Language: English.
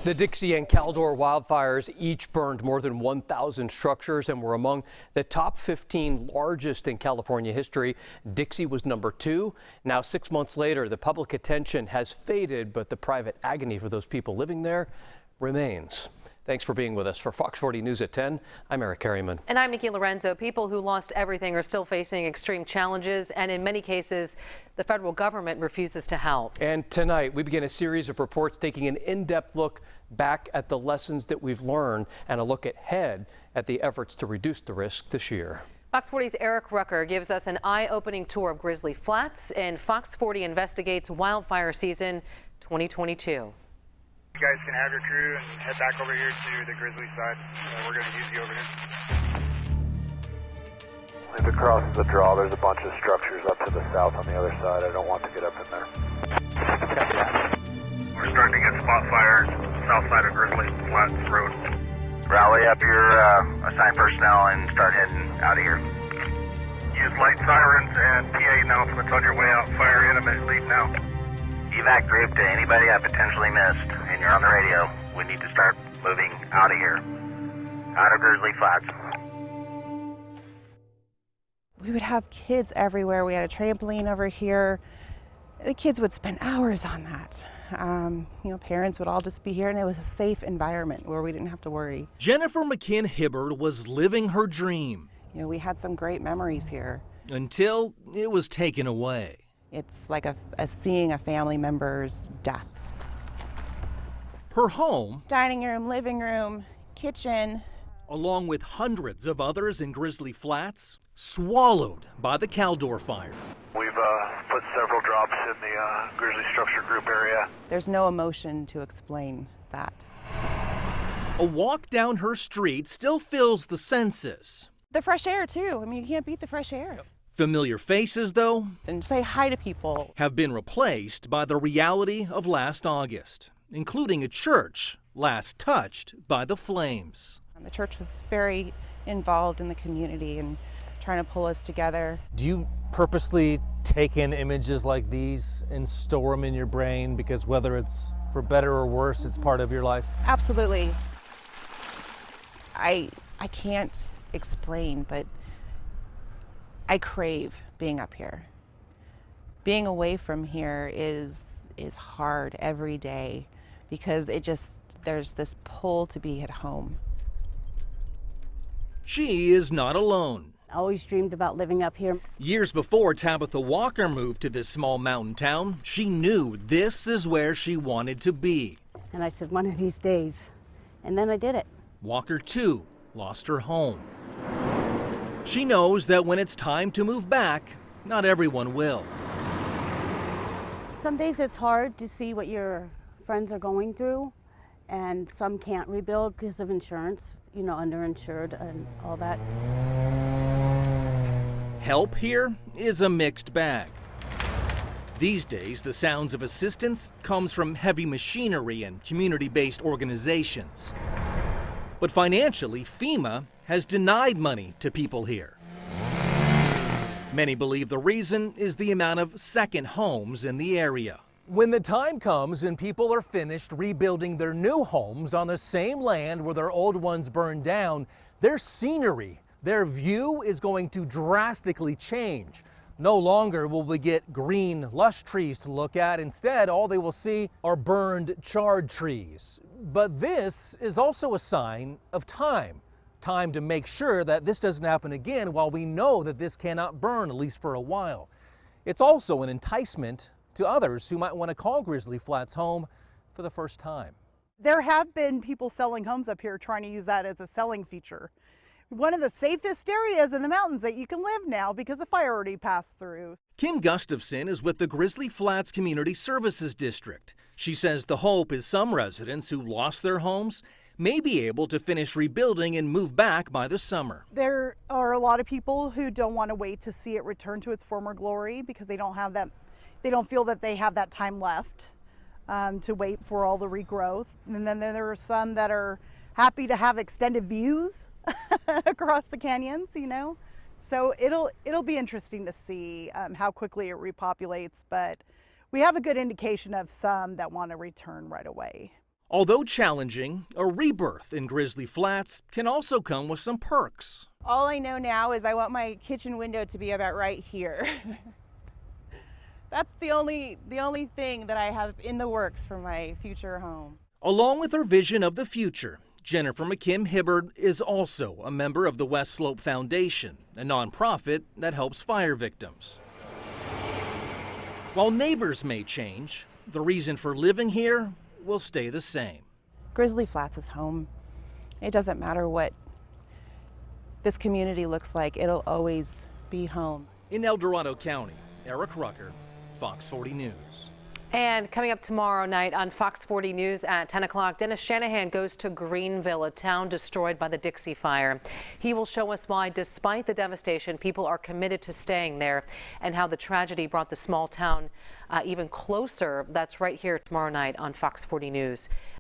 The Dixie and Caldor wildfires each burned more than 1,000 structures and were among the top 15 largest in California history. Dixie was number 2. Now, 6 months later, the public attention has faded, but the private agony for those people living there remains. Thanks for being with us. For Fox 40 News at 10, I'm Eric Carryman. And I'm Nikki Lorenzo. People who lost everything are still facing extreme challenges, and in many cases, the federal government refuses to help. And tonight, we begin a series of reports taking an in-depth look back at the lessons that we've learned and a look ahead at the efforts to reduce the risk this year. Fox 40's Eric Rucker gives us an eye-opening tour of Grizzly Flats, and Fox 40 investigates wildfire season 2022. You guys can have your crew and head back over here to the Grizzly side. We're going to use you over here. If it crosses the draw, there's a bunch of structures up to the south on the other side. I don't want to get up in there. We're starting to get spot fires south side of Grizzly Flats Road. Rally up your assigned personnel and start heading out of here. Use light sirens and PA announcements on your way out. Fire enemy lead now. Evac group to anybody I potentially missed, and you're on the radio. We need to start moving out of here, out of Grizzly Flats. We would have kids everywhere. We had a trampoline over here. The kids would spend hours on that. Parents would all just be here, and it was a safe environment where we didn't have to worry. Jennifer McKinn Hibbard was living her dream. We had some great memories here. Until it was taken away. It's like seeing a family member's death. Her home, dining room, living room, kitchen, along with hundreds of others in Grizzly Flats, swallowed by the Caldor fire. We've put several drops in the Grizzly Structure Group area. There's no emotion to explain that. A walk down her street still fills the senses. The fresh air, too. You can't beat the fresh air. Yep. Familiar faces, though, and say hi to people, have been replaced by the reality of last August, including a church last touched by the flames. The church was very involved in the community and trying to pull us together. Do you purposely take in images like these and store them in your brain because whether it's for better or worse, it's part of your life? Absolutely. I can't explain, but I crave being up here. Being away from here is hard every day because there's this pull to be at home. She is not alone. I always dreamed about living up here. Years before Tabitha Walker moved to this small mountain town, she knew this is where she wanted to be. And I said, one of these days. And then I did it. Walker, too, lost her home. She knows that when it's time to move back, not everyone will. Some days it's hard to see what your friends are going through, and some can't rebuild because of insurance, underinsured and all that. Help here is a mixed bag. These days, the sounds of assistance comes from heavy machinery and community-based organizations. But financially, FEMA has denied money to people here. Many believe the reason is the amount of second homes in the area. When the time comes and people are finished rebuilding their new homes on the same land where their old ones burned down, their scenery, their view is going to drastically change. No longer will we get green, lush trees to look at. Instead, all they will see are burned, charred trees. But this is also a sign of time. Time to make sure that this doesn't happen again while we know that this cannot burn, at least for a while. It's also an enticement to others who might want to call Grizzly Flats home for the first time. There have been people selling homes up here trying to use that as a selling feature. One of the safest areas in the mountains that you can live now because the fire already passed through. Kim Gustafson is with the Grizzly Flats Community Services District. She says the hope is some residents who lost their homes may be able to finish rebuilding and move back by the summer. There are a lot of people who don't want to wait to see it return to its former glory because they don't feel that they have that time left to wait for all the regrowth. And then there are some that are happy to have extended views across the canyons, So it'll be interesting to see how quickly it repopulates, but we have a good indication of some that want to return right away. Although challenging, a rebirth in Grizzly Flats can also come with some perks. All I know now is I want my kitchen window to be about right here. That's the only thing that I have in the works for my future home. Along with her vision of the future, Jennifer McKim Hibbard is also a member of the West Slope Foundation, a nonprofit that helps fire victims. While neighbors may change, the reason for living here will stay the same. Grizzly Flats is home. It doesn't matter what this community looks like, it'll always be home. In El Dorado County, Eric Rucker, Fox 40 News. And coming up tomorrow night on Fox 40 News at 10 o'clock, Dennis Shanahan goes to Greenville, a town destroyed by the Dixie Fire. He will show us why, despite the devastation, people are committed to staying there and how the tragedy brought the small town even closer. That's right here tomorrow night on Fox 40 News.